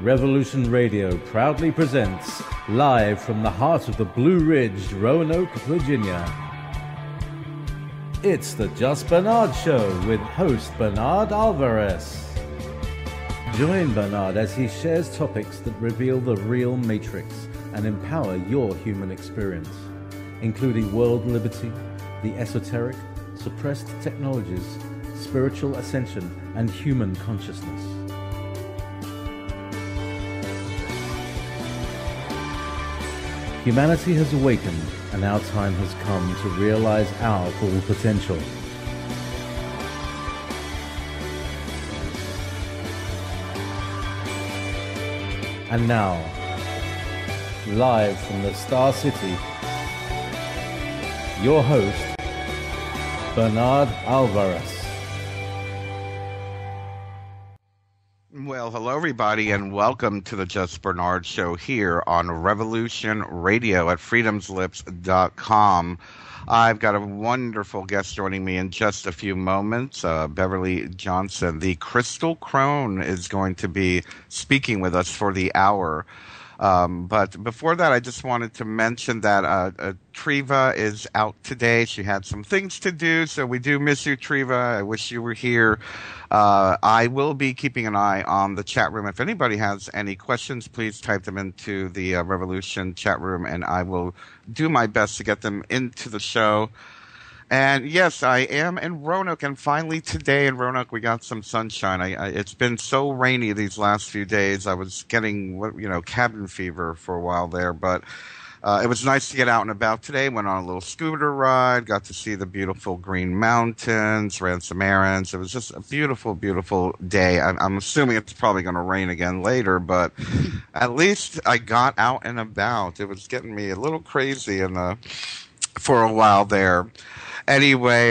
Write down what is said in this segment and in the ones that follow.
Revolution Radio proudly presents, live from the heart of the Blue Ridge, Roanoke, Virginia. It's the Just Bernard Show with host Bernard Alvarez. Join Bernard as he shares topics that reveal the real matrix and empower your human experience, including world liberty, the esoteric, suppressed technologies, spiritual ascension, and human consciousness. Humanity has awakened, and our time has come to realize our full potential. And now, live from the Star City, your host, Bernard Alvarez. Well, hello everybody, and welcome to the Just Bernard Show here on Revolution Radio at freedomslips.com. I've got a wonderful guest joining me in just a few moments, Beverly Johnson. The Crystal Crone is going to be speaking with us for the hour. But before that, I just wanted to mention that Treva is out today. She had some things to do, so we do miss you, Treva. I wish you were here. I will be keeping an eye on the chat room. If anybody has any questions, please type them into the Revolution chat room, and I will do my best to get them into the show. And yes, I am in Roanoke, and finally today in Roanoke we got some sunshine. It's been so rainy these last few days. I was getting, cabin fever for a while there, but it was nice to get out and about today. Went on a little scooter ride, got to see the beautiful Green Mountains, ran some errands. It was just a beautiful, beautiful day. I'm assuming it's probably going to rain again later, but at least I got out and about. It was getting me a little crazy for a while there. Anyway,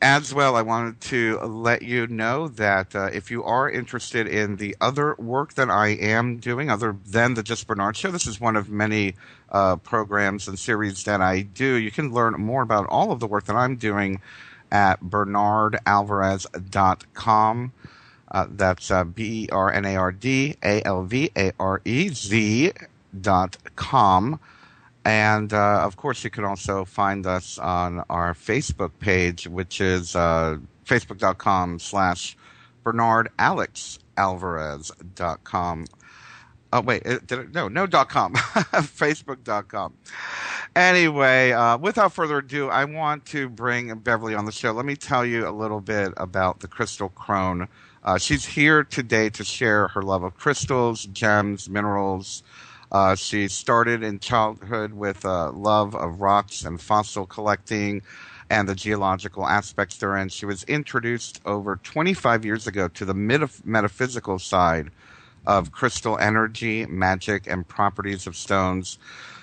as well, I wanted to let you know that if you are interested in the other work that I am doing, other than the Just Bernard Show, this is one of many programs and series that I do. You can learn more about all of the work that I'm doing at BernardAlvarez.com. That's BernardAlvarez.com. And, of course, you can also find us on our Facebook page, which is facebook.com/BernardAlexAlvarez.com. Oh, wait, no .com, facebook.com. Anyway, without further ado, I want to bring Beverly on the show. Let me tell you a little bit about the Crystal Crone. She's here today to share her love of crystals, gems, minerals. She started in childhood with a love of rocks and fossil collecting and the geological aspects therein. She was introduced over 25 years ago to the metaphysical side of crystal energy, magic, and properties of stones.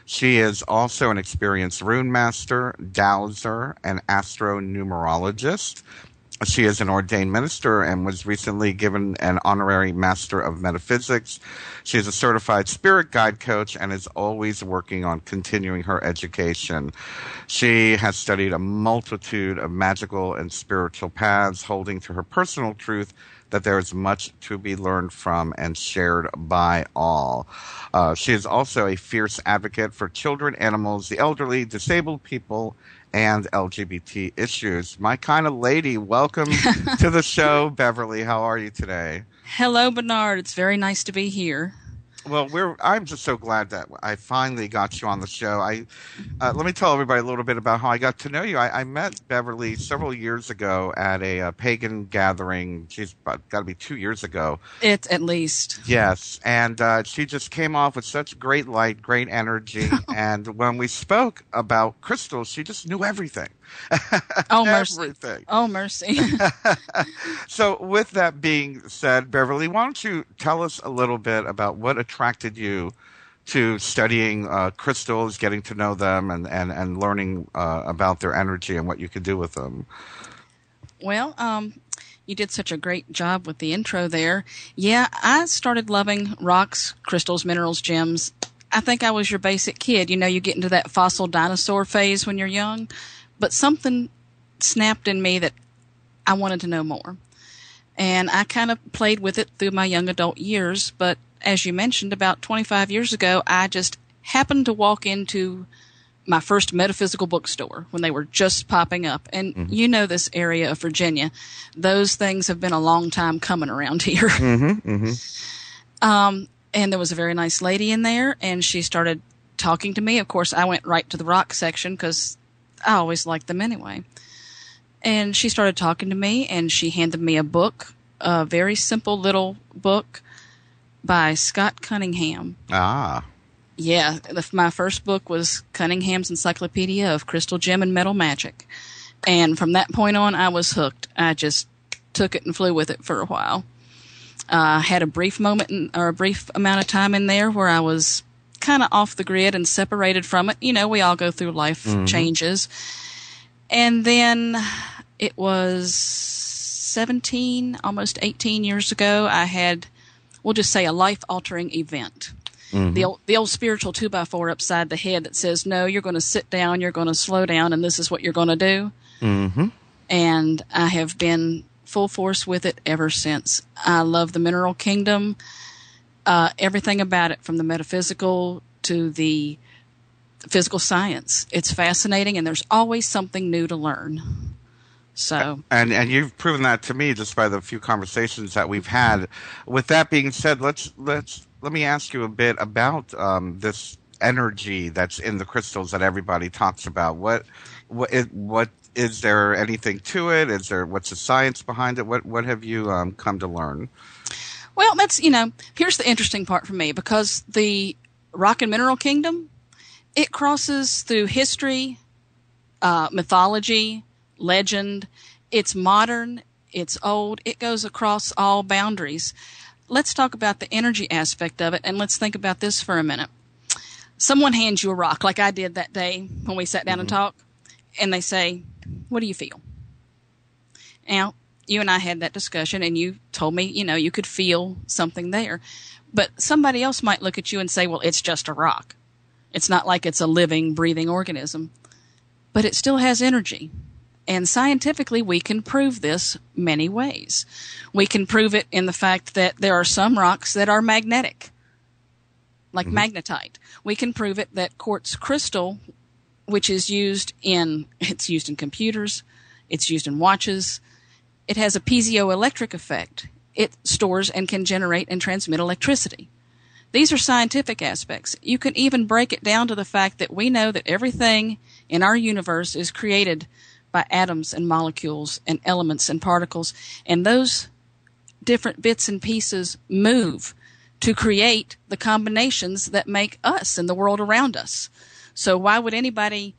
She is also an experienced rune master, dowser, and astronumerologist. She is an ordained minister and was recently given an honorary Master of Metaphysics. She is a certified spirit guide coach and is always working on continuing her education. She has studied a multitude of magical and spiritual paths, holding to her personal truth that there is much to be learned from and shared by all. She is also a fierce advocate for children, animals, the elderly, disabled people, and LGBT issues. My kind of lady, welcome to the show, Beverly. How are you today? Hello, Bernard. It's very nice to be here. Well, I'm just so glad that I finally got you on the show. Let me tell everybody a little bit about how I got to know you. I met Beverly several years ago at a pagan gathering. She's got to be 2 years ago. At least. Yes, and she just came off with such great light, great energy. And when we spoke about crystals, she just knew everything. Oh, mercy. Everything. Oh, mercy. So with that being said, Beverly, why don't you tell us a little bit about what attracted you to studying crystals, getting to know them, and learning about their energy and what you could do with them? Well, you did such a great job with the intro there. Yeah, I started loving rocks, crystals, minerals, gems. I think I was your basic kid. You get into that fossil dinosaur phase when you're young. But something snapped in me that I wanted to know more. And I kind of played with it through my young adult years. But as you mentioned, about 25 years ago, I just happened to walk into my first metaphysical bookstore when they were just popping up. And you know this area of Virginia. Those things have been a long time coming around here. And there was a very nice lady in there, and she started talking to me. Of course, I went right to the rock section because I always liked them anyway. And she started talking to me, and she handed me a book, a very simple little book by Scott Cunningham. Ah. Yeah, my first book was Cunningham's Encyclopedia of Crystal, Gem, and Metal Magic. And from that point on, I was hooked. I just took it and flew with it for a while. I had a brief moment or a brief amount of time in there where I was kind of off the grid and separated from it. You know, we all go through life changes. And then it was 17, almost 18 years ago, I had, we'll just say, a life-altering event. The old spiritual 2x4 upside the head that says, no, you're going to sit down, you're going to slow down, and this is what you're going to do. And I have been full force with it ever since. I love the mineral kingdom, everything about it, from the metaphysical to the physical science. It's fascinating, and there's always something new to learn. So, and you've proven that to me just by the few conversations that we've had. With that being said, let me ask you a bit about this energy that's in the crystals that everybody talks about. What is there anything to it? What's the science behind it? What have you come to learn? Well, here's the interesting part for me, because the rock and mineral kingdom, it crosses through history, mythology, legend. It's modern, it's old, it goes across all boundaries. Let's talk about the energy aspect of it, and let's think about this for a minute. Someone hands you a rock, like I did that day when we sat down and talked, and they say, what do you feel? Now, you and I had that discussion, and you told me, you could feel something there. But somebody else might look at you and say, well, it's just a rock. It's not like it's a living, breathing organism. But it still has energy. And scientifically, we can prove this many ways. We can prove it in the fact that there are some rocks that are magnetic, like magnetite. We can prove it that quartz crystal, which is used in computers, it's used in watches, it has a piezoelectric effect. It stores and can generate and transmit electricity. These are scientific aspects. You can even break it down to the fact that we know that everything in our universe is created by atoms and molecules and elements and particles, and those different bits and pieces move to create the combinations that make us and the world around us. So why would anybody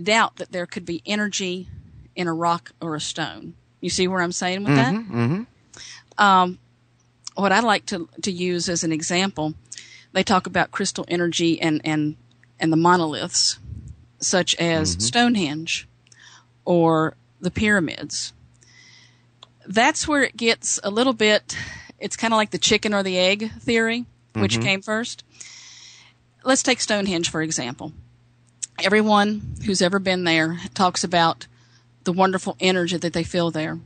doubt that there could be energy in a rock or a stone? You see where I'm saying with that? What I like to use as an example, they talk about crystal energy and the monoliths, such as Stonehenge or the pyramids. That's where it gets a little bit, it's kind of like the chicken or the egg theory, which came first. Let's take Stonehenge, for example. Everyone who's ever been there talks about the wonderful energy that they feel there.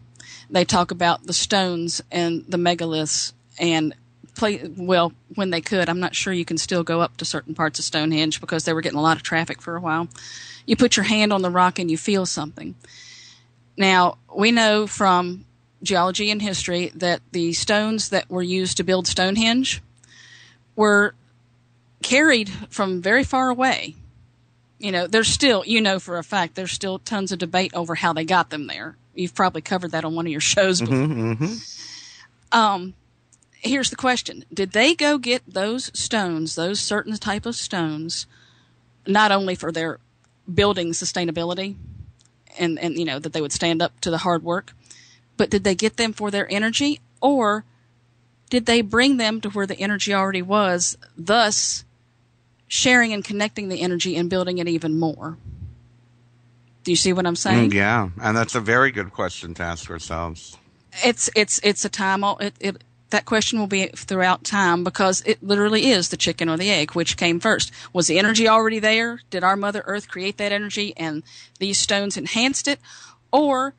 They talk about the stones and the megaliths and when they could. I'm not sure you can still go up to certain parts of Stonehenge because they were getting a lot of traffic for a while. You put your hand on the rock and you feel something. Now, we know from geology and history that the stones that were used to build Stonehenge were carried from very far away. There's still, for a fact, there's still tons of debate over how they got them there. You've probably covered that on one of your shows before. Here's the question. Did they go get those stones, those certain type of stones, not only for their building sustainability and that they would stand up to the hard work, but did they get them for their energy, or did they bring them to where the energy already was, thus sharing and connecting the energy and building it even more? Do you see what I'm saying? Yeah, and that's a very good question to ask ourselves. It's a time. That question will be throughout time, because it literally is the chicken or the egg. Which came first? Was the energy already there? Did our Mother Earth create that energy and these stones enhanced it? Or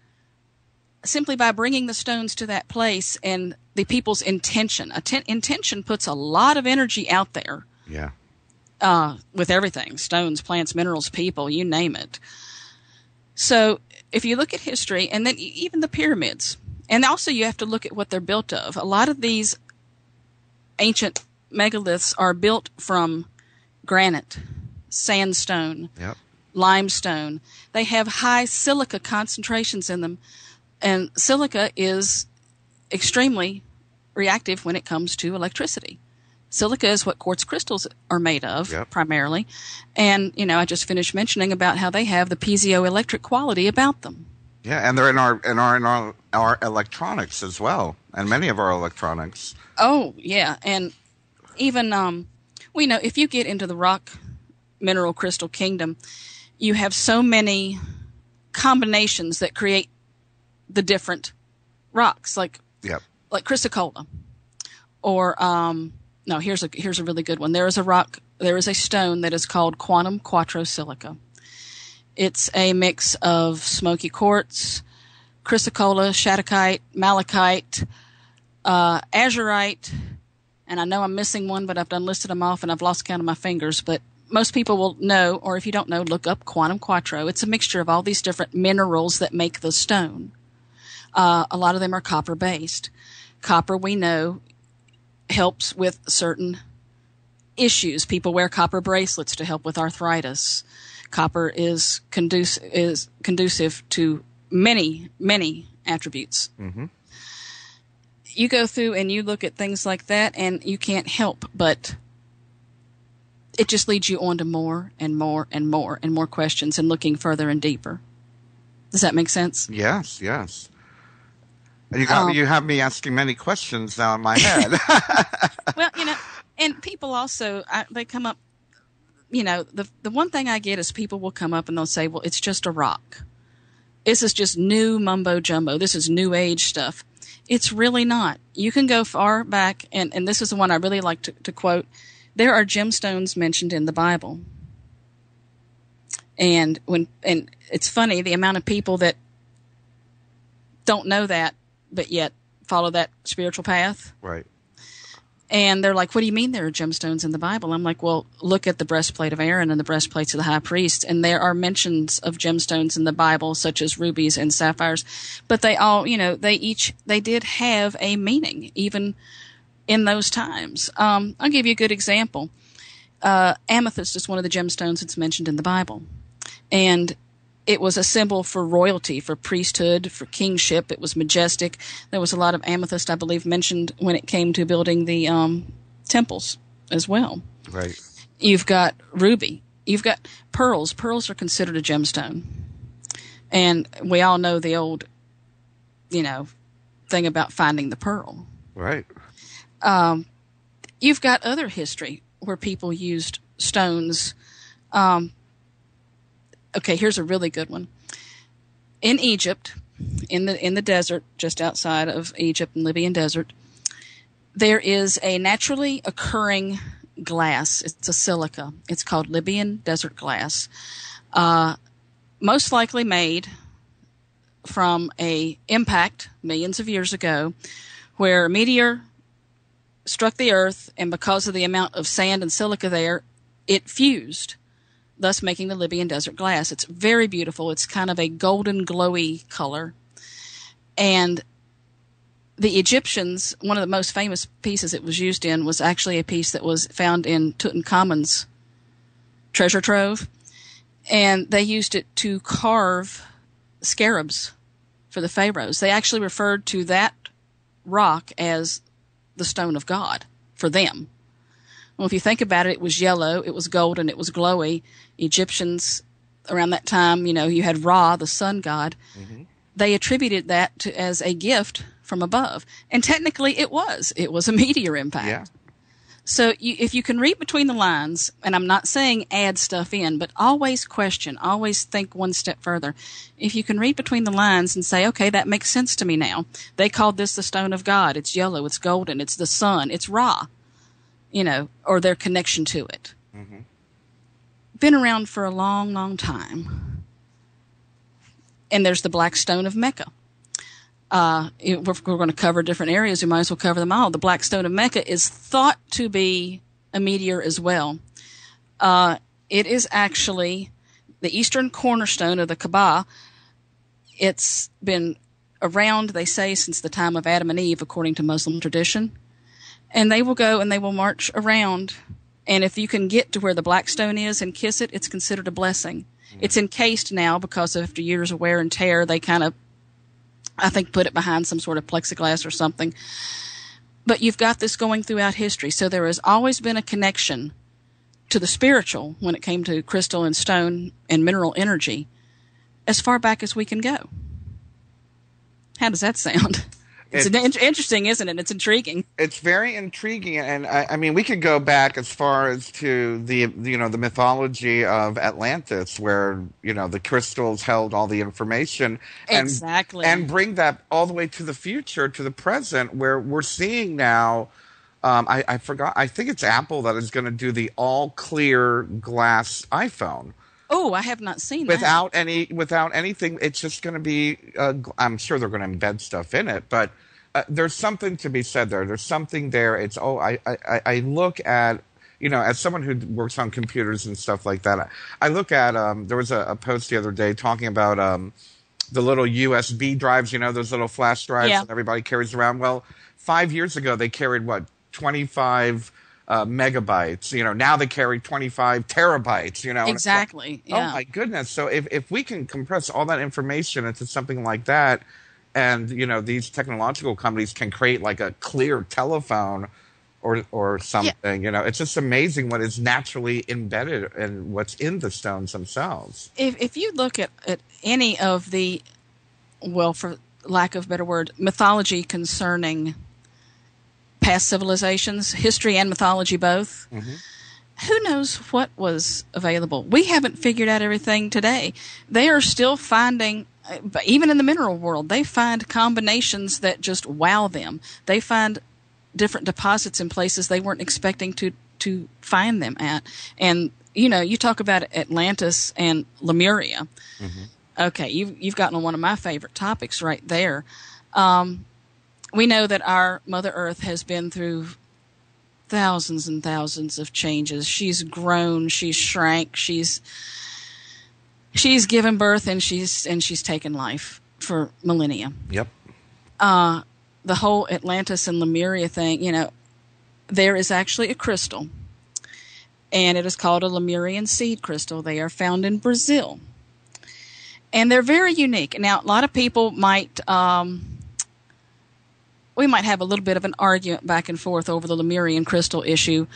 simply by bringing the stones to that place and the people's intention. Intention puts a lot of energy out there. Yeah. With everything, stones, plants, minerals, people, you name it. So if you look at history, and then even the pyramids, and also you have to look at what they're built of. A lot of these ancient megaliths are built from granite, sandstone, yep, limestone. They have high silica concentrations in them, and silica is extremely reactive when it comes to electricity. Silica is what quartz crystals are made of, yep, primarily. And, I just finished mentioning about how they have the piezoelectric quality about them. Yeah, and they're in our electronics as well, and many of our electronics. Oh, yeah. And even, if you get into the rock mineral crystal kingdom, you have so many combinations that create the different rocks, like chrysocolla. Or, no, here's a really good one. There is a stone that is called quantum quattro silica. It's a mix of smoky quartz, chrysocolla, shattuckite, malachite, azurite, and I know I'm missing one, but I've listed them off and I've lost count of my fingers. But most people will know, or if you don't know, look up quantum quattro. It's a mixture of all these different minerals that make the stone. A lot of them are copper-based. Copper, we know, helps with certain issues. People wear copper bracelets to help with arthritis. Copper is conducive to many, many attributes. Mm-hmm. You go through and you look at things like that, and you can't help but it just leads you on to more and more and more and more questions and looking further and deeper. Does that make sense? Yes, yes. You have me asking many questions now in my head. Well, and people also, they come up, the one thing I get is people will come up and they'll say, well, it's just a rock. This is just new mumbo jumbo. This is new age stuff. It's really not. You can go far back, and this is the one I really like to quote. There are gemstones mentioned in the Bible. And it's funny, the amount of people that don't know that, but yet follow that spiritual path. Right. And they're like, what do you mean there are gemstones in the Bible? I'm like, well, look at the breastplate of Aaron and the breastplates of the high priest. And there are mentions of gemstones in the Bible, such as rubies and sapphires. But they all, they did have a meaning, even in those times. I'll give you a good example. Amethyst is one of the gemstones that's mentioned in the Bible. And it was a symbol for royalty, for priesthood, for kingship. It was majestic. There was a lot of amethyst, I believe, mentioned when it came to building the temples as well. Right. You've got ruby. You've got pearls. Pearls are considered a gemstone. And we all know the old, thing about finding the pearl. Right. You've got other history where people used stones. Okay, here's a really good one. In Egypt, in the desert, just outside of Egypt and Libyan desert, there is a naturally occurring glass. It's a silica. It's called Libyan desert glass. Most likely made from a impact millions of years ago, where a meteor struck the earth, and because of the amount of sand and silica there, it fused, thus making the Libyan desert glass. It's very beautiful. It's kind of a golden, glowy color. And the Egyptians, one of the most famous pieces it was used in was actually a piece that was found in Tutankhamun's treasure trove. And they used it to carve scarabs for the pharaohs. They actually referred to that rock as the stone of God for them. Well, if you think about it, it was yellow, it was golden, it was glowy. Egyptians, around that time, you had Ra, the sun god. Mm-hmm. They attributed that as a gift from above. And technically it was. It was a meteor impact. Yeah. So if you can read between the lines, and I'm not saying add stuff in, but always question, always think one step further. If you can read between the lines and say, okay, that makes sense to me now. They called this the stone of God. It's yellow, it's golden, it's the sun, it's Ra. Or their connection to it. Mm-hmm. Been around for a long, long time. And there's the black stone of Mecca. If we're going to cover different areas, we might as well cover them all. The Black Stone of Mecca is thought to be a meteor as well. It is actually the eastern cornerstone of the Kaaba. It's been around, they say, since the time of Adam and Eve, according to Muslim tradition. And they will go and they will march around. And if you can get to where the Black Stone is and kiss it, it's considered a blessing. It's encased now because after years of wear and tear, they kind of, I think, put it behind some sort of plexiglass or something. But you've got this going throughout history. So there has always been a connection to the spiritual when it came to crystal and stone and mineral energy as far back as we can go. How does that sound? It's interesting, isn't it? It's intriguing. It's very intriguing, and I mean, we could go back as far as to the mythology of Atlantis, where the crystals held all the information, exactly, and bring that all the way to the future, to the present, where we're seeing now. I forgot. I think it's Apple that is going to do the all clear glass iPhone. Oh, I have not seen that. Without anything, it's just going to be. I'm sure they're going to embed stuff in it, but there's something to be said there. There's something there. It's I look at as someone who works on computers and stuff like that. I look at there was a post the other day talking about the little USB drives. Those little flash drives that everybody carries around. Well, 5 years ago they carried 25 megabytes. Now they carry 25 terabytes. Exactly. Yeah. Oh my goodness! So if we can compress all that information into something like that, and these technological companies can create like a clear telephone or something, it's just amazing what is naturally embedded in what's in the stones themselves. If you look at any of the, well, for lack of a better word, mythology concerning past civilizations, history and mythology both. Mm-hmm. Who knows what was available? We haven't figured out everything today. They are still finding, but even in the mineral world, they find combinations that just wow them. They find different deposits in places they weren't expecting to find them at. And, you talk about Atlantis and Lemuria. Mm-hmm. Okay, you've gotten on one of my favorite topics right there. We know that our Mother Earth has been through thousands and thousands of changes. She's grown, she's shrank, she's given birth, and she's taken life for millennia. Yep. The whole Atlantis and Lemuria thing, there is actually a crystal, and it is called a Lemurian seed crystal. They are found in Brazil, and they're very unique. Now, a lot of people might. We might have a little bit of an argument back and forth over the Lemurian crystal issue.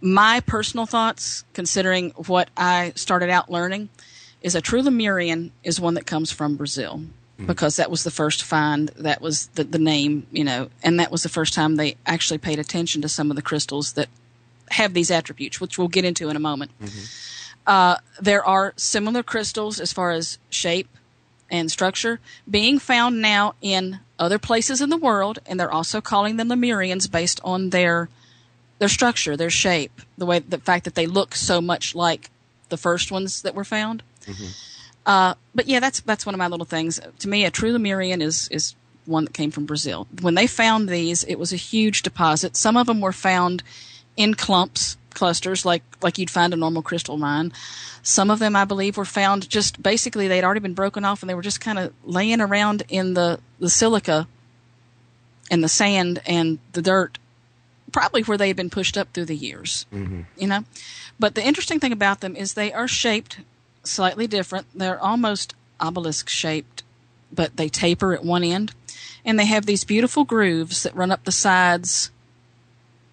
My personal thoughts, considering what I started out learning, is a true Lemurian is one that comes from Brazil, because that was the first find, that was the name, and that was the first time they actually paid attention to some of the crystals that have these attributes, which we'll get into in a moment. Mm-hmm. There are similar crystals as far as shape and structure being found now in other places in the world, and they're also calling them Lemurians based on their structure, their shape, the fact that they look so much like the first ones that were found. Mm-hmm. But yeah, that's one of my little things. To me, a true Lemurian is one that came from Brazil. When they found these, it was a huge deposit. Some of them were found in clusters, like you'd find a normal crystal mine. Some of them, I believe, were found just basically they'd already been broken off and they were just kind of laying around in the silica and the sand and the dirt, probably where they had been pushed up through the years. Mm-hmm. But the interesting thing about them is they are shaped slightly different. They're almost obelisk shaped, but they taper at one end, and they have these beautiful grooves that run up the sides,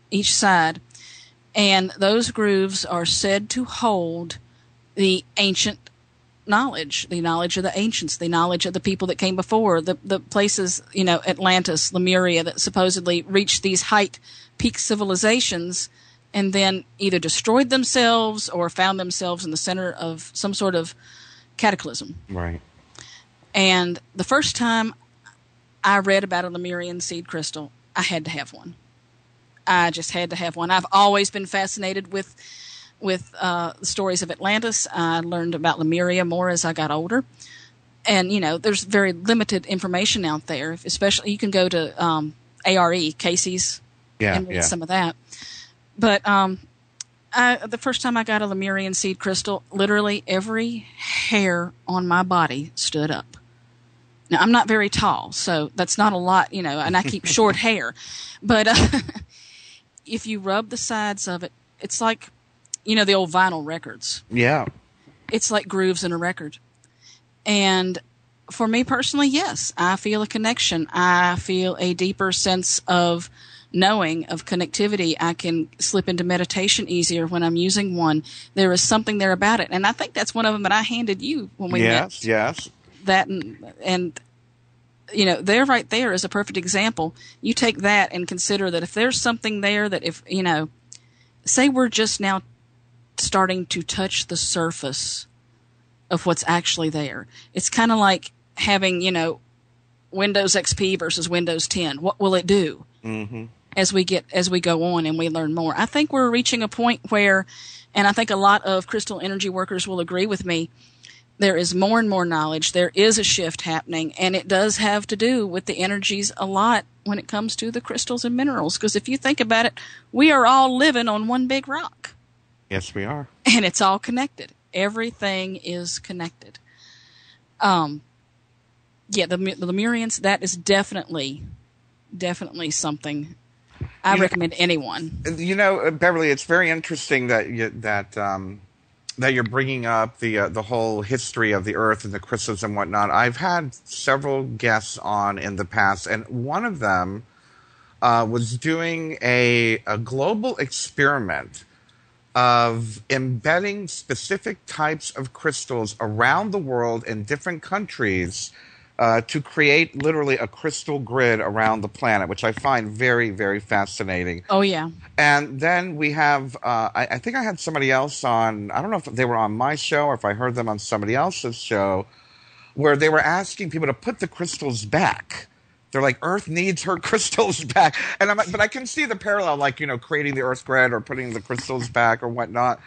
each side. And those grooves are said to hold the ancient knowledge, the knowledge of the ancients, the knowledge of the people that came before, the places, Atlantis, Lemuria, that supposedly reached these peak civilizations and then either destroyed themselves or found themselves in the center of some sort of cataclysm. Right. And the first time I read about a Lemurian seed crystal, I had to have one. I just had to have one. I've always been fascinated with the stories of Atlantis. I learned about Lemuria more as I got older. And, there's very limited information out there, especially you can go to ARE, Casey's, and read some of that. But the first time I got a Lemurian seed crystal, literally every hair on my body stood up. Now, I'm not very tall, so that's not a lot, and I keep short hair. But if you rub the sides of it, it's like, the old vinyl records. Yeah. It's like grooves in a record. And for me personally, yes, I feel a connection. I feel a deeper sense of knowing, of connectivity. I can slip into meditation easier when I'm using one. There is something there about it. And I think that's one of them that I handed you when we met. Yes. That and there right there is a perfect example. You take that and consider that if there's something there that if, say we're just now starting to touch the surface of what's actually there. It's kind of like having, Windows XP versus Windows 10. What will it do? Mm-hmm. As we go on and we learn more? I think we're reaching a point where, and I think a lot of crystal energy workers will agree with me, there is more and more knowledge. There is a shift happening, and it does have to do with the energies a lot when it comes to the crystals and minerals. Because if you think about it, we are all living on one big rock. Yes, we are. And it's all connected. Everything is connected. The Lemurians, that is definitely something I recommend anyone. Beverly, it's very interesting that you're bringing up the whole history of the Earth and the crystals and whatnot. I've had several guests on in the past, and one of them was doing a global experiment of embedding specific types of crystals around the world in different countries to create literally a crystal grid around the planet, which I find very, very fascinating. Oh, yeah. And then we have, I think I had somebody else on, I don't know if they were on my show or if I heard them on somebody else's show, where they were asking people to put the crystals back. They're like, Earth needs her crystals back. And but I can see the parallel, like, creating the Earth grid or putting the crystals back or whatnot.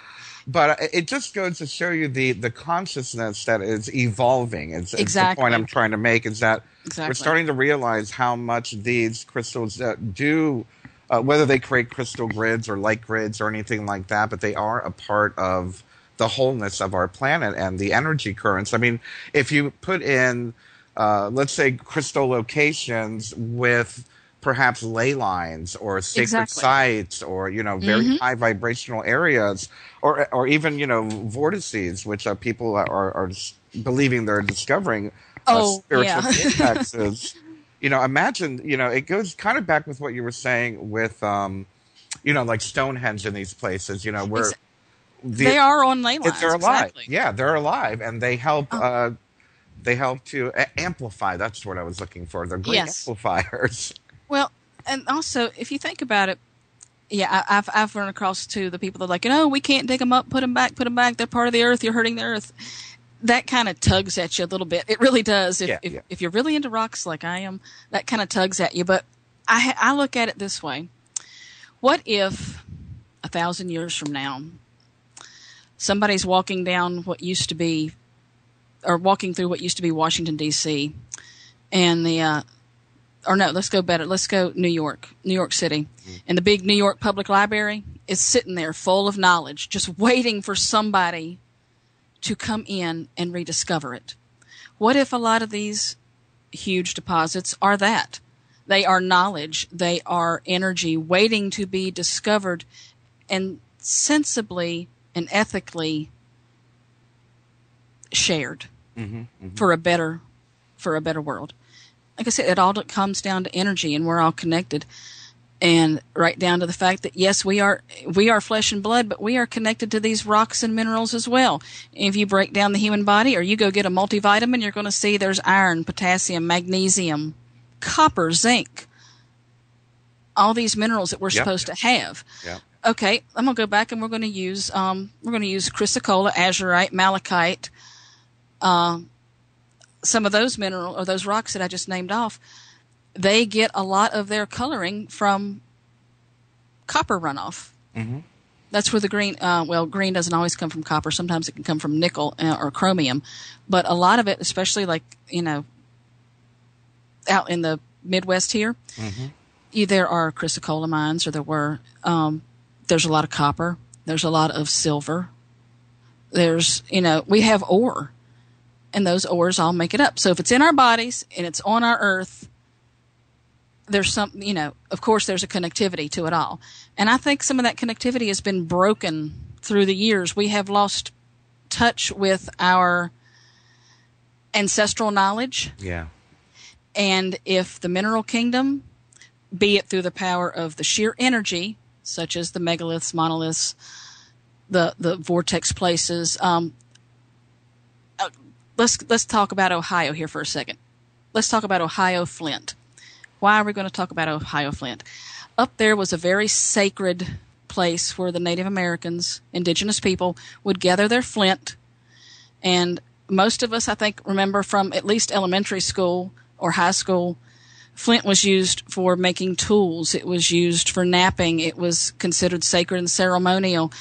But it just goes to show you the consciousness that is evolving. It's the point I'm trying to make, is that we're starting to realize how much these crystals do, whether they create crystal grids or light grids or anything like that, but they are a part of the wholeness of our planet and the energy currents. I mean, if you put in, let's say, crystal locations with perhaps ley lines or sacred sites or, very high vibrational areas or even, vortices, which people are believing they're discovering spiritual indexes. Imagine, it goes kind of back with what you were saying with, like Stonehenge in these places, where they are on ley lines. They're alive. Yeah, they're alive, and they help to amplify. That's what I was looking for. They're great amplifiers. Well, and also, if you think about it, I've run across to the people that are like, we can't dig them up, put them back. They're part of the earth. You're hurting the earth. That kind of tugs at you a little bit. It really does. If you're really into rocks like I am, that kind of tugs at you. But I look at it this way. What if 1,000 years from now, somebody's walking down walking through what used to be Washington, D.C., and let's go better. Let's go New York City. And the big New York Public Library is sitting there full of knowledge, just waiting for somebody to come in and rediscover it. What if a lot of these huge deposits are that? They are knowledge. They are energy waiting to be discovered and sensibly and ethically shared for a better world. Like I said, it all comes down to energy, and we're all connected. And right down to the fact that, yes, we are flesh and blood, but we are connected to these rocks and minerals as well. If you break down the human body or you go get a multivitamin, you're going to see there's iron, potassium, magnesium, copper, zinc, all these minerals that we're supposed to have. Yeah. Okay, I'm going to go back and we're going to use chrysocolla, azurite, malachite, some of those minerals or those rocks that I just named off. They get a lot of their coloring from copper runoff. Mm-hmm. That's where the green, green doesn't always come from copper. Sometimes it can come from nickel or chromium. But a lot of it, especially like, out in the Midwest here, there are chrysocolla mines, or there were. There's a lot of copper. There's a lot of silver. There's, we have ore. And those ores all make it up. So if it's in our bodies and it's on our earth, there's some, of course there's a connectivity to it all. And I think some of that connectivity has been broken through the years. We have lost touch with our ancestral knowledge. Yeah. And if the mineral kingdom, be it through the power of the sheer energy, such as the megaliths, monoliths, the vortex places, let's talk about Ohio here for a second. Let's talk about Ohio Flint. Why are we going to talk about Ohio Flint? Up there was a very sacred place where the Native Americans, indigenous people, would gather their flint. And most of us, I think, remember from at least elementary school or high school, flint was used for making tools. It was used for knapping. It was considered sacred and ceremonial.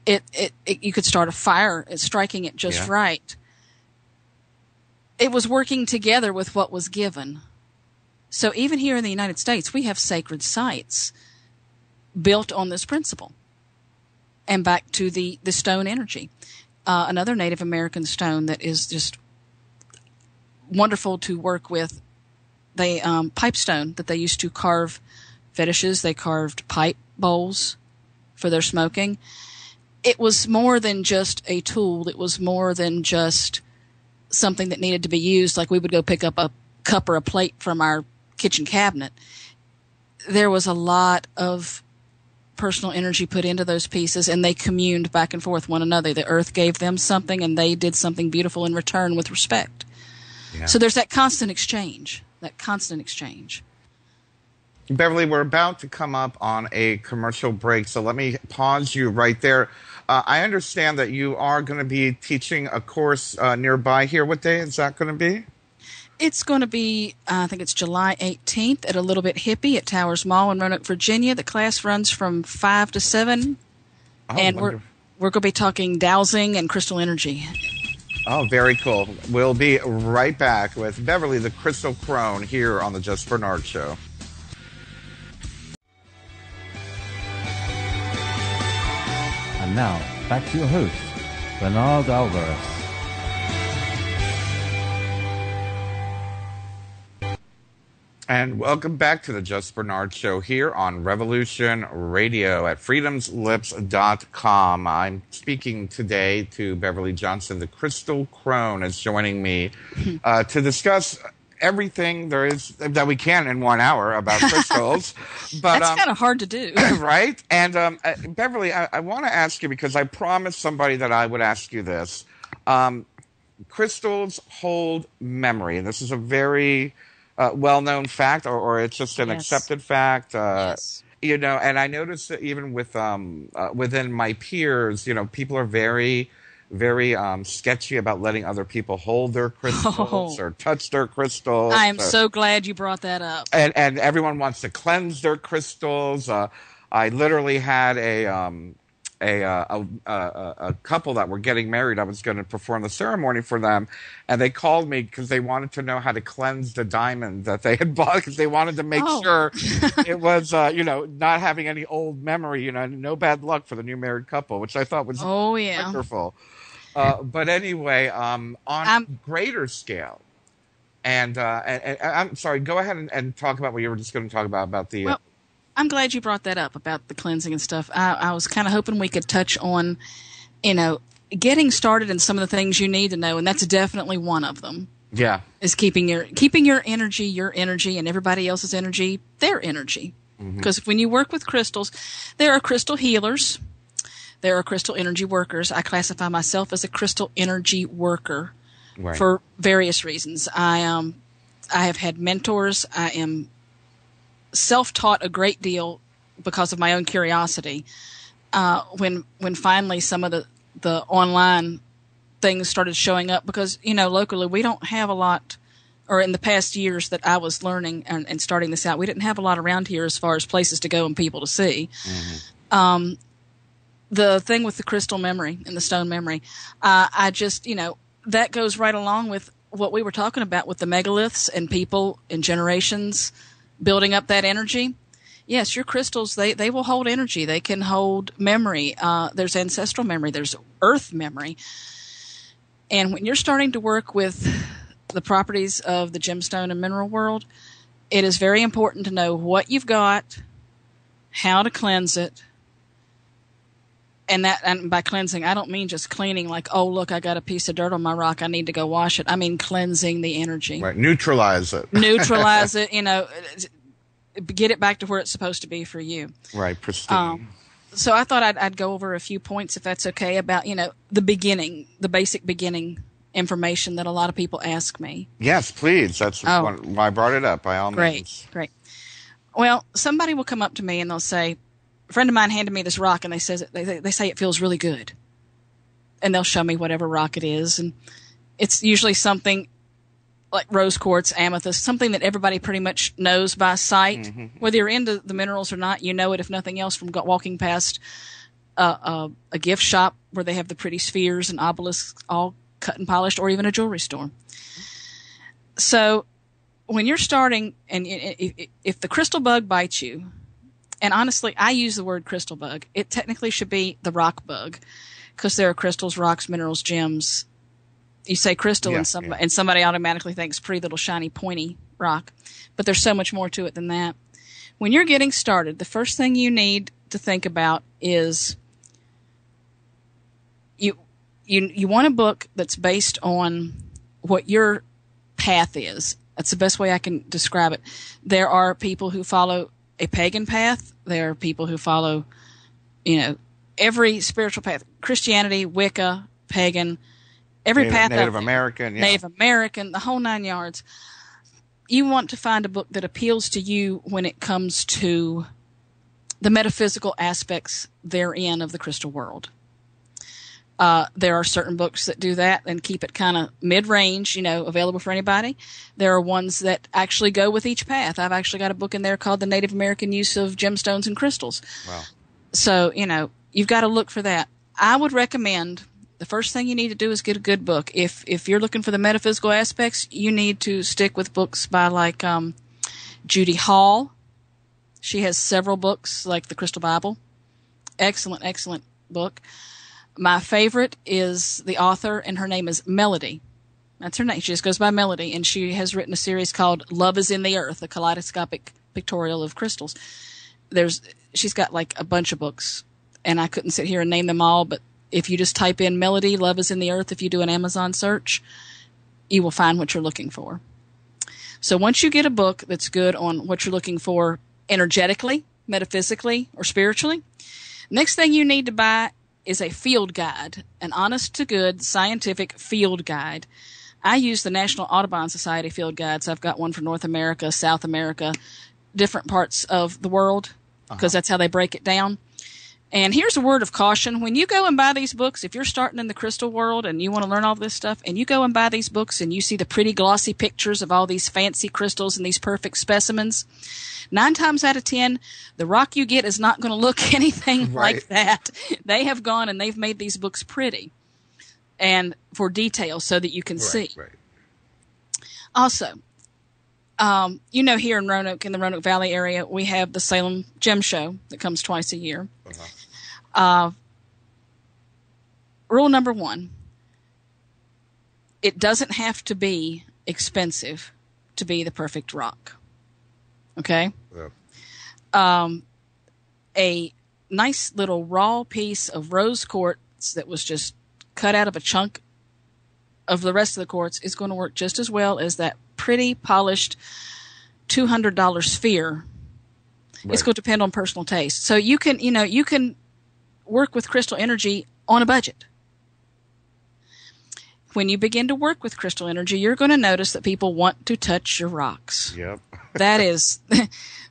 You could start a fire striking it just right. It was working together with what was given. So even here in the United States, we have sacred sites built on this principle. And back to the stone energy. Another Native American stone that is just wonderful to work with, the pipestone that they used to carve fetishes. They carved pipe bowls for their smoking. It was more than just a tool. It was more than just something that needed to be used, like we would go pick up a cup or a plate from our kitchen cabinet. There was a lot of personal energy put into those pieces, and they communed back and forth one another. The earth gave them something, and they did something beautiful in return with respect. Yeah. So there's that constant exchange. Beverly, we're about to come up on a commercial break, so let me pause you right there. I understand that you are going to be teaching a course nearby here. What day is that going to be? It's going to be, I think it's July 18th at a Little Bit Hippie at Towers Mall in Roanoke, Virginia. The class runs from 5 to 7. And we're going to be talking dowsing and crystal energy. Oh, very cool. We'll be right back with Beverly the Crystal Crone here on the Just Bernard Show. And now, back to your host, Bernard Alvarez. And welcome back to the Just Bernard Show here on Revolution Radio at freedomslips.com. I'm speaking today to Beverly Johnson. The Crystal Crone is joining me to discuss everything there is that we can in 1 hour about crystals. But that's kind of hard to do. Right? And Beverly, I want to ask you, because I promised somebody that I would ask you this. Crystals hold memory. And this is a very well-known fact, or it's just an accepted fact. Yes. And I noticed that even with within my peers, people are very, very sketchy about letting other people hold their crystals or touch their crystals. I am so glad you brought that up. And everyone wants to cleanse their crystals. I literally had a couple that were getting married. I was going to perform the ceremony for them, and they called me because they wanted to know how to cleanse the diamond that they had bought, because they wanted to make sure it was, not having any old memory, no bad luck for the new married couple, which I thought was wonderful. But anyway, on greater scale, and I'm sorry, go ahead and talk about what you were just going to talk about the. Well, I'm glad you brought that up about the cleansing and stuff. I was kind of hoping we could touch on, getting started in some of the things you need to know, and that's definitely one of them. Yeah, is keeping your energy, and everybody else's energy, their energy. Because when you work with crystals, there are crystal healers. There are crystal energy workers. I classify myself as a crystal energy worker for various reasons. I have had mentors. I am self-taught a great deal because of my own curiosity. When finally some of the online things started showing up, because locally we don't have a lot, or in the past years that I was learning and starting this out, we didn't have a lot around here as far as places to go and people to see. the thing with the crystal memory and the stone memory, I just, that goes right along with what we were talking about with the megaliths and people and generations building up that energy. Yes, your crystals, they will hold energy. They can hold memory. There's ancestral memory. There's earth memory. And when you're starting to work with the properties of the gemstone and mineral world, it is very important to know what you've got, how to cleanse it. And by cleansing, I don't mean just cleaning like, oh, look, I got a piece of dirt on my rock. I need to go wash it. I mean cleansing the energy. Right. Neutralize it. Neutralize it, get it back to where it's supposed to be for you. Right. Pristine. So I thought I'd go over a few points, if that's okay, about, the beginning, the basic beginning information that a lot of people ask me. Yes, please. That's why I brought it up, by all means. Great. Well, somebody will come up to me and they'll say, a friend of mine handed me this rock, and they say it feels really good. And they'll show me whatever rock it is. And it's usually something like rose quartz, amethyst, something that everybody pretty much knows by sight. Mm-hmm. Whether you're into the minerals or not, you know it, if nothing else, from walking past a gift shop where they have the pretty spheres and obelisks all cut and polished, or even a jewelry store. So when you're starting, and if the crystal bug bites you, and honestly, I use the word crystal bug. It technically should be the rock bug, because there are crystals, rocks, minerals, gems. You say crystal, and somebody automatically thinks pretty little shiny pointy rock. But there's so much more to it than that. When you're getting started, the first thing you need to think about is you want a book that's based on what your path is. That's the best way I can describe it. There are people who follow a pagan path. There are people who follow, every spiritual path. Christianity, Wicca, pagan, every path. Native American. Yeah. Native American, the whole 9 yards. You want to find a book that appeals to you when it comes to the metaphysical aspects therein of the crystal world. There are certain books that do that and keep it kind of mid-range, available for anybody. There are ones that actually go with each path. I've actually got a book in there called The Native American Use of Gemstones and Crystals. Wow. So, you've got to look for that. I would recommend the first thing you need to do is get a good book. If you're looking for the metaphysical aspects, you need to stick with books by like Judy Hall. She has several books like the Crystal Bible. Excellent, excellent book. My favorite is the author, and her name is Melody. That's her name. She just goes by Melody, and she has written a series called Love is in the Earth, a kaleidoscopic pictorial of crystals. She's got like a bunch of books, and I couldn't sit here and name them all, but if you just type in Melody, Love is in the Earth, if you do an Amazon search, you will find what you're looking for. So once you get a book that's good on what you're looking for energetically, metaphysically, or spiritually, next thing you need to buy is a field guide, an honest-to-good scientific field guide. I use the National Audubon Society field guides. I've got one for North America, South America, different parts of the world, because that's how they break it down. And here's a word of caution. When you go and buy these books, if you're starting in the crystal world and you want to learn all this stuff, and you go and buy these books and you see the pretty glossy pictures of all these fancy crystals and these perfect specimens, 9 times out of 10, the rock you get is not going to look anything like that. They have gone and they've made these books pretty and for detail so that you can see. Right. Also, here in Roanoke, in the Roanoke Valley area, we have the Salem Gem Show that comes twice a year. Rule number 1, it doesn't have to be expensive to be the perfect rock. Okay? Yeah. A nice little raw piece of rose quartz that was just cut out of a chunk of the rest of the quartz is going to work just as well as that pretty polished $200 sphere. Right. It's going to depend on personal taste. So you can work with crystal energy on a budget. When you begin to work with crystal energy, you're going to notice that people want to touch your rocks. Yep. That is,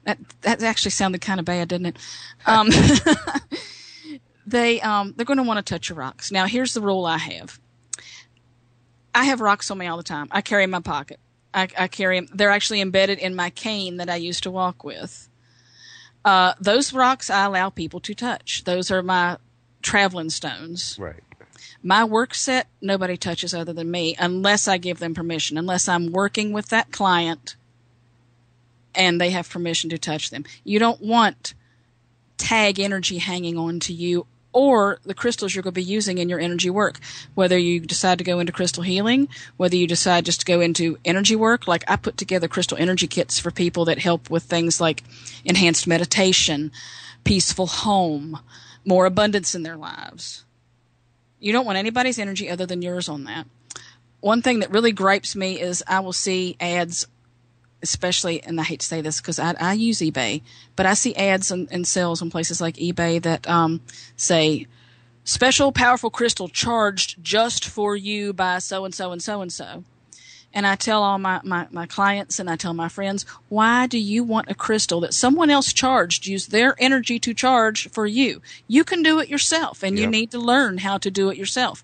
that actually sounded kind of bad, didn't it? They're going to want to touch your rocks. Now, here's the rule I have. I have rocks on me all the time. I carry in my pocket. I carry them. They're actually embedded in my cane that I used to walk with. Those rocks I allow people to touch. Those are my traveling stones. Right. My work set, nobody touches other than me unless I give them permission, unless I'm working with that client and they have permission to touch them. You don't want tag energy hanging on to you or the crystals you're going to be using in your energy work. Whether you decide to go into crystal healing, whether you decide just to go into energy work, like I put together crystal energy kits for people that help with things like enhanced meditation, peaceful home, more abundance in their lives. You don't want anybody's energy other than yours on that. One thing that really gripes me is I will see ads, especially, and I hate to say this because I use eBay, but I see ads and sales on places like eBay that say, special powerful crystal charged just for you by so-and-so and so-and-so. And I tell all my clients and I tell my friends, why do you want a crystal that someone else charged, used their energy to charge for you? You can do it yourself, and you need to learn how to do it yourself.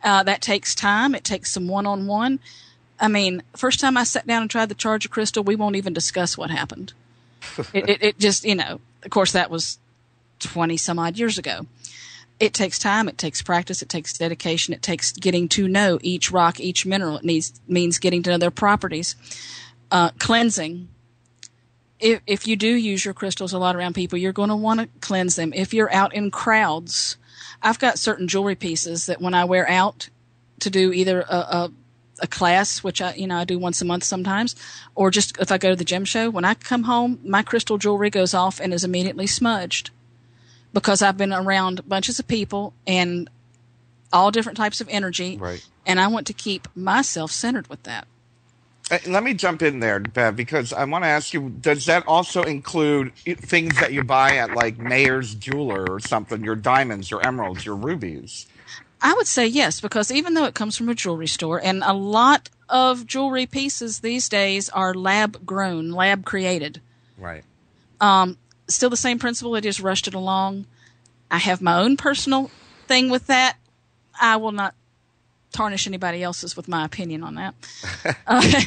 That takes time. It takes some one-on-one. I mean, first time I sat down and tried to charge a crystal, we won't even discuss what happened. It just, of course, that was 20 some odd years ago. It takes time, it takes practice, it takes dedication, it takes getting to know each rock, each mineral. It means getting to know their properties. Cleansing. If you do use your crystals a lot around people, you're going to want to cleanse them. If you're out in crowds, I've got certain jewelry pieces that when I wear out to do either a class, which I do once a month sometimes, or just if I go to the gym show, when I come home, my crystal jewelry goes off and is immediately smudged. Because I've been around bunches of people and all different types of energy, right. And I want to keep myself centered with that. Let me jump in there, Bev, because I want to ask you, does that also include things that you buy at like Mayer's Jeweler or something, your diamonds, your emeralds, your rubies? I would say yes, because even though it comes from a jewelry store, and a lot of jewelry pieces these days are lab-grown, lab-created. Right. Still the same principle. They just rushed it along. I have my own personal thing with that. I will not tarnish anybody else's with my opinion on that.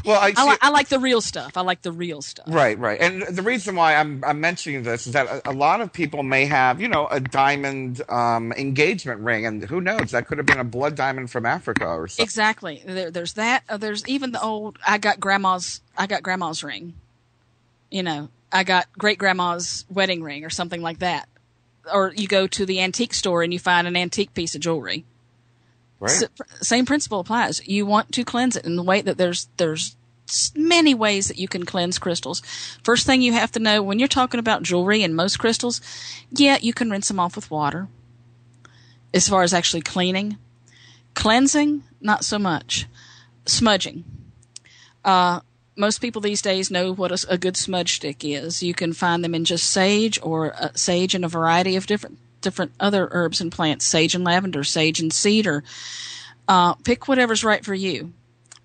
Well, I like the real stuff. I like the real stuff. Right. And the reason why I'm mentioning this is that a lot of people may have, a diamond engagement ring, and who knows, that could have been a blood diamond from Africa or something. Exactly. There's that. There's even the old. I got grandma's ring. I got great-grandma's wedding ring or something like that. Or you go to the antique store and you find an antique piece of jewelry. Right. So, same principle applies. You want to cleanse it in the way that there's many ways that you can cleanse crystals. First thing you have to know, when you're talking about jewelry and most crystals, you can rinse them off with water. As far as actually cleaning. Cleansing, not so much. Smudging. Most people these days know what a good smudge stick is. You can find them in just sage or sage and a variety of different other herbs and plants, sage and lavender, sage and cedar. Pick whatever's right for you.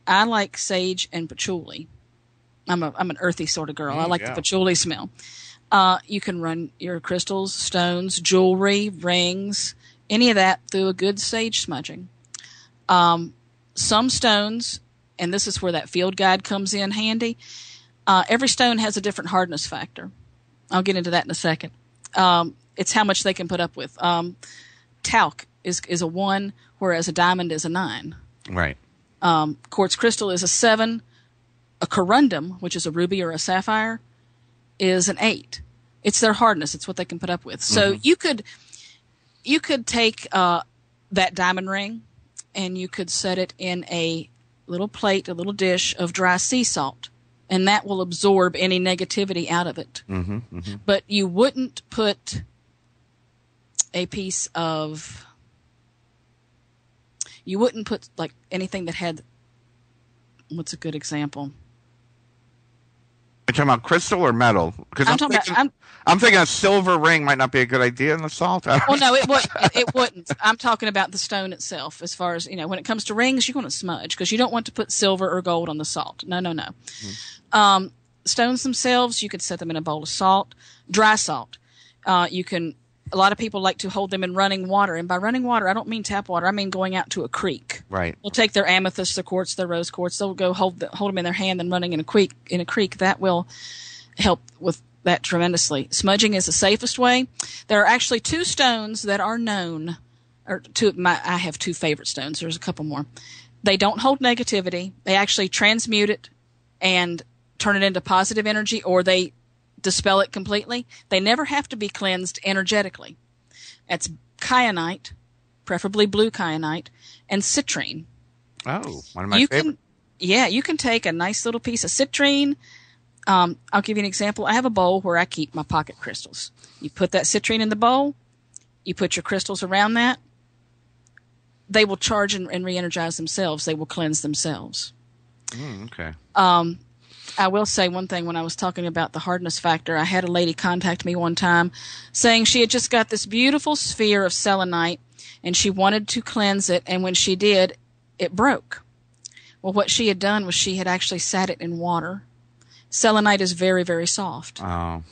I like sage and patchouli. I'm an earthy sort of girl. I like the patchouli smell. You can run your crystals, stones, jewelry, rings, any of that through a good sage smudging. Some stones, and this is where that field guide comes in handy. Every stone has a different hardness factor. I'll get into that in a second. It's how much they can put up with. Talc is a 1, whereas a diamond is a 9. Right. Quartz crystal is a 7. A corundum, which is a ruby or a sapphire, is an 8. It's their hardness. It's what they can put up with. So you could take that diamond ring and you could set it in a little plate, a little dish of dry sea salt, and that will absorb any negativity out of it. But you wouldn't put a piece of, like anything that had, what's a good example? You're talking about crystal or metal? Because I'm thinking a silver ring might not be a good idea in the salt. Well, no, it wouldn't. I'm talking about the stone itself. As far as, when it comes to rings, you're going to smudge because you don't want to put silver or gold on the salt. No. Stones themselves, you could set them in a bowl of salt, dry salt. A lot of people like to hold them in running water. And by running water, I don't mean tap water. I mean going out to a creek. Right. They'll take their amethyst, their quartz, their rose quartz. They'll go hold them in their hand and running in a creek. That will help with that tremendously. Smudging is the safest way. There are actually 2 stones that are known, or I have 2 favorite stones. There's a couple more. They don't hold negativity. They actually transmute it and turn it into positive energy, or they dispel it completely. They never have to be cleansed energetically. That's kyanite, preferably blue kyanite, and citrine. Oh, one of my favorites. You can take a nice little piece of citrine. I'll give you an example. I have a bowl where I keep my pocket crystals. You put that citrine in the bowl. You put your crystals around that. They will charge and re-energize themselves. They will cleanse themselves. Okay. I will say one thing when I was talking about the hardness factor. I had a lady contact me one time saying she had just got this beautiful sphere of selenite and she wanted to cleanse it, and when she did, it broke. Well, what she had done was she had actually sat it in water. Selenite is very, very soft. Oh.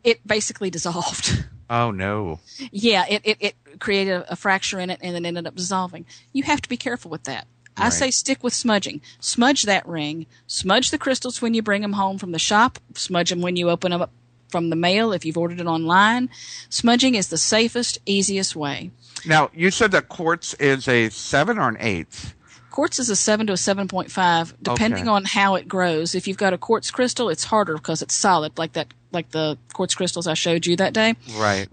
It basically dissolved. Oh, no. Yeah, it created a fracture in it and then ended up dissolving. You have to be careful with that. Right. I say stick with smudging. Smudge that ring. Smudge the crystals when you bring them home from the shop. Smudge them when you open them up from the mail if you've ordered it online. Smudging is the safest, easiest way. Now, you said that quartz is a 7 or an 8? Quartz is a 7 to a 7.5, depending on how it grows. If you've got a quartz crystal, it's harder because it's solid, like the quartz crystals I showed you that day. Right.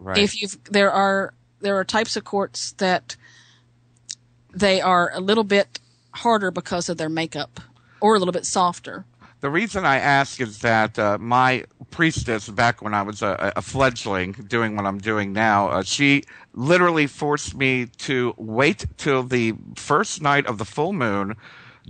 There are types of quartz that they are a little bit harder because of their makeup, or a little bit softer. The reason I ask is that my priestess, back when I was a fledgling doing what I'm doing now, she literally forced me to wait till the first night of the full moon,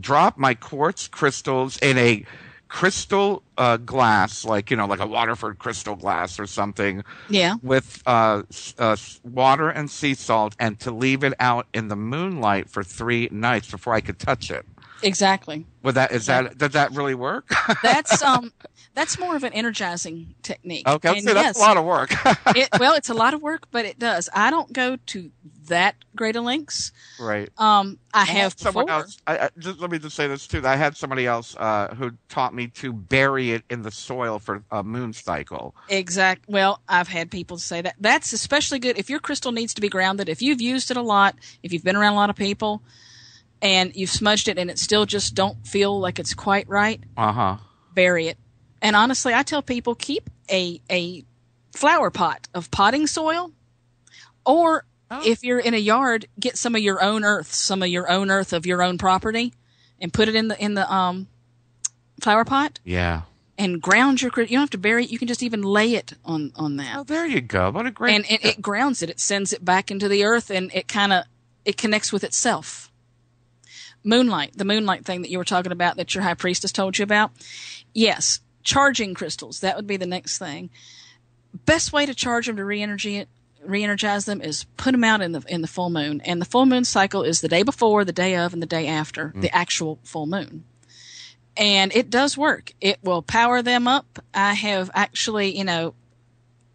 drop my quartz crystals in a crystal glass, like a Waterford crystal glass or something. Yeah. With water and sea salt, and to leave it out in the moonlight for 3 nights before I could touch it. Exactly. Does that really work? That's more of an energizing technique. Okay, that's a lot of work. It's a lot of work, but it does. I don't go to that great of lengths. Right. I have someone else. Let me just say this too. I had somebody else who taught me to bury it in the soil for a moon cycle. Exact. Well, I've had people say that. That's especially good if your crystal needs to be grounded. If you've used it a lot, if you've been around a lot of people, and you've smudged it and it still just don't feel like it's quite right, bury it. And honestly, I tell people, keep a flower pot of potting soil, or if you're in a yard, get some of your own earth of your own property, and put it in the flower pot. Yeah. And ground your. You don't have to bury it. You can just even lay it on that. Oh, there you go. What a great. And it grounds it. It sends it back into the earth, and it connects with itself. The moonlight thing that you were talking about, that your high priestess told you about. Yes, charging crystals. That would be the next thing. Best way to charge them to re-energize them is put them out in the full moon. And the full moon cycle is the day before, the day of, and the day after the actual full moon. And it does work. It will power them up. I have actually,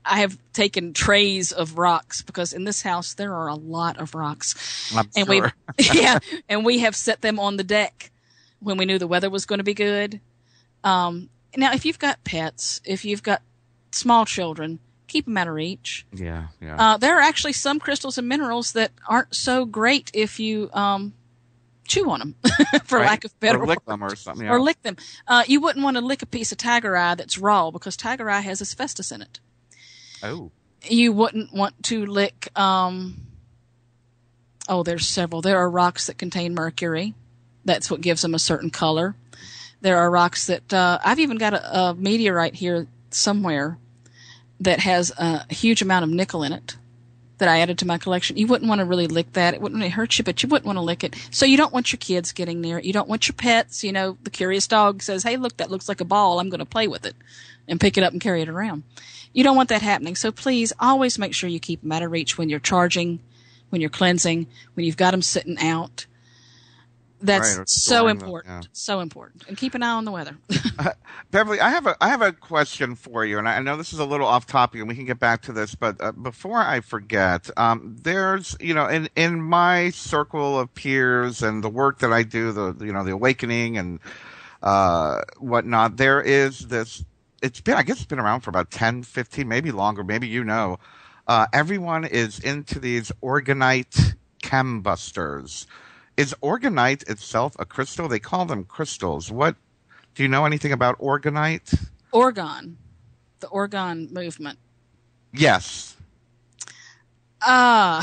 I have taken trays of rocks, because in this house there are a lot of rocks. I'm sure. And we have set them on the deck when we knew the weather was going to be good. Now, if you've got pets, if you've got small children, keep them out of reach. Yeah. There are actually some crystals and minerals that aren't so great if you chew on them, for lack of better word. Or lick them or something. Yeah. Or lick them. You wouldn't want to lick a piece of tiger eye that's raw, because tiger eye has asbestos in it. Oh. You wouldn't want to lick, there's several. There are rocks that contain mercury. That's what gives them a certain color. There are rocks that, I've even got a meteorite here somewhere that has a huge amount of nickel in it that I added to my collection. You wouldn't want to really lick that. It wouldn't really hurt you, but you wouldn't want to lick it. So you don't want your kids getting near it. You don't want your pets. The curious dog says, hey, look, that looks like a ball. I'm going to play with it and pick it up and carry it around. You don't want that happening. So please always make sure you keep them out of reach when you're charging, when you're cleansing, when you've got them sitting out. That's so important. Yeah. So important. And keep an eye on the weather. Beverly, I have a question for you, and I know this is a little off topic, and we can get back to this. But before I forget, there's in my circle of peers and the work that I do, the awakening and whatnot, there is this I guess it's been around for about 10, 15, maybe longer, maybe everyone is into these Orgonite chembusters. Is Orgonite itself a crystal? They call them crystals. Do you know anything about Orgonite? Orgon. The Orgon movement. Yes. Ah.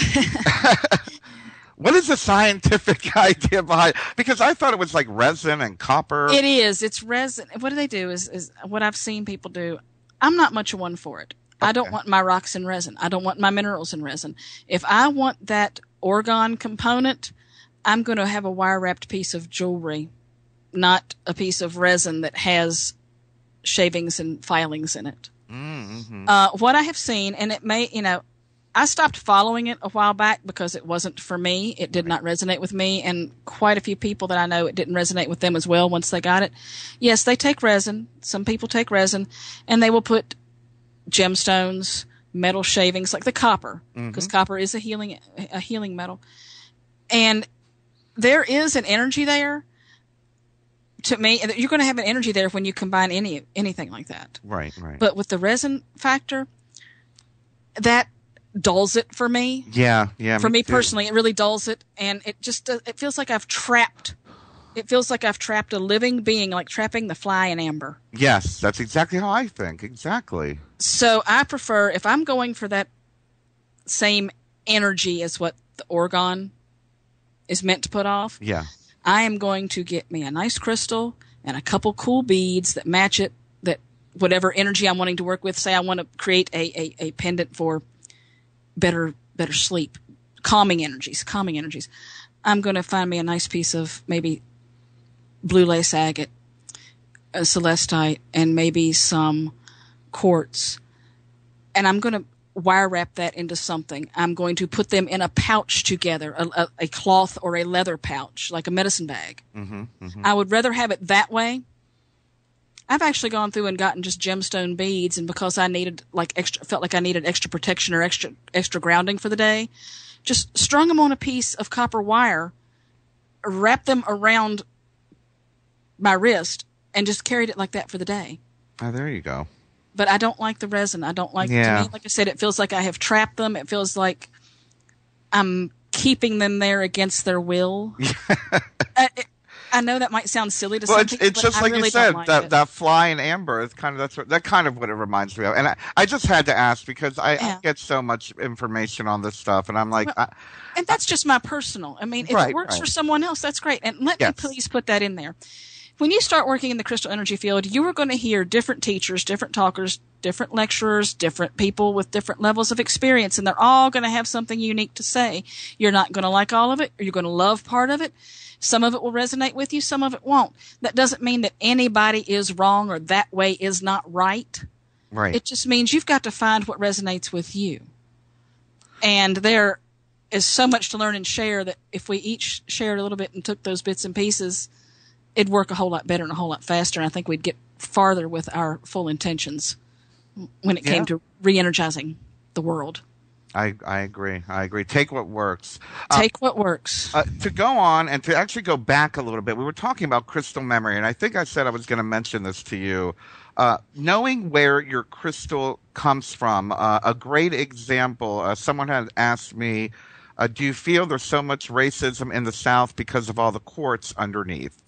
What is the scientific idea behind? Because I thought it was like resin and copper. It is. It's resin. What do they do is what I've seen people do. I'm not much of one for it. Okay. I don't want my rocks in resin. I don't want my minerals in resin. If I want that orgon component, I'm going to have a wire-wrapped piece of jewelry, not a piece of resin that has shavings and filings in it. Mm-hmm. What I have seen, and it may, I stopped following it a while back because it wasn't for me. It did not resonate with me, and quite a few people that I know, it didn't resonate with them as well once they got it. Yes, they take resin. Some people take resin, and they will put gemstones, metal shavings, like the copper, because copper is a healing metal. And there is an energy there. To me, you're going to have an energy there when you combine anything like that. Right. But with the resin factor, that dulls it for me. Yeah. For me personally, it really dulls it, and it just it feels like I've trapped. It feels like I've trapped a living being, like trapping the fly in amber. Yes, that's exactly how I think. Exactly. So I prefer, if I'm going for that same energy as what the orgon is meant to put off. Yeah. I am going to get me a nice crystal and a couple cool beads that match it, that whatever energy I'm wanting to work with. Say I want to create a pendant for better sleep, calming energies. I'm going to find me a nice piece of maybe blue lace agate, a celestite, and maybe some quartz. And I'm going to wire wrap that into something. I'm going to put them in a pouch together, a cloth or a leather pouch, like a medicine bag. I would rather have it that way. I've actually gone through and gotten just gemstone beads, and because I needed felt like I needed extra protection or extra grounding for the day, just strung them on a piece of copper wire, wrapped them around my wrist, and just carried it like that for the day. Oh, there you go. But I don't like the resin. I don't like, to me, like I said, it feels like I have trapped them. It feels like I'm keeping them there against their will. I know that might sound silly to some people, it's just like you said, that fly in amber is kind of what it reminds me of. And I just had to ask because I get so much information on this stuff, and I'm like, and that's just my personal. I mean, if it works for someone else, that's great. And let me please put that in there. When you start working in the crystal energy field, you are going to hear different teachers, different talkers, different lecturers, different people with different levels of experience, and they're all going to have something unique to say. You're not going to like all of it, or you're going to love part of it. Some of it will resonate with you, some of it won't. That doesn't mean that anybody is wrong or that way is not right. Right. It just means you've got to find what resonates with you. And there is so much to learn and share that if we each shared a little bit and took those bits and pieces, it'd work a whole lot better and a whole lot faster, and I think we'd get farther with our full intentions when it came to re-energizing the world. I agree. Take what works. Take what works. To go on and to actually go back a little bit, we were talking about crystal memory, and I think I said I was going to mention this to you. Knowing where your crystal comes from, a great example, someone had asked me, do you feel there's so much racism in the South because of all the quartz underneath?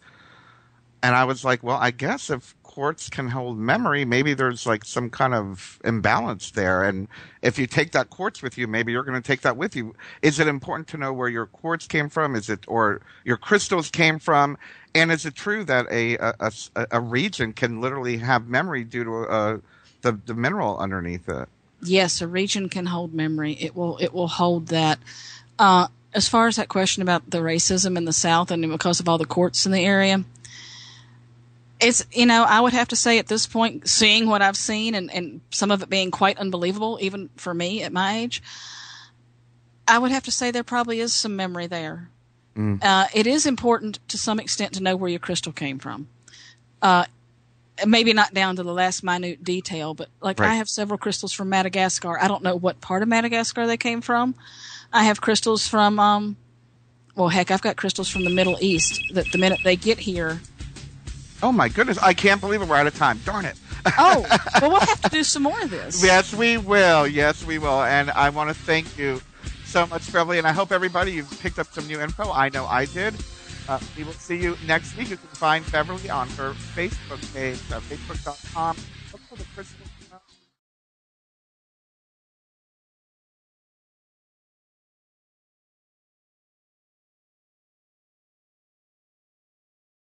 And I was like, well, I guess if quartz can hold memory, maybe there's like some kind of imbalance there. And if you take that quartz with you, maybe you're going to take that with you. Is it important to know where your quartz came from? Or your crystals came from? And is it true that a region can literally have memory due to the mineral underneath it? Yes, a region can hold memory. It will hold that. As far as that question about the racism in the South and because of all the quartz in the area, it's, I would have to say at this point, seeing what I've seen and some of it being quite unbelievable, even for me at my age, I would have to say there probably is some memory there. It is important to some extent to know where your crystal came from. Maybe not down to the last minute detail, but I have several crystals from Madagascar. I don't know what part of Madagascar they came from. I have crystals from, I've got crystals from the Middle East that the minute they get here, Oh my goodness! I can't believe it. We're out of time. Darn it. Oh, well, we'll have to do some more of this. Yes, we will. Yes, we will. And I want to thank you so much, Beverly. And I hope everybody, you've picked up some new info. I know I did. We will see you next week. You can find Beverly on her Facebook page, facebook.com. Look for the Crystal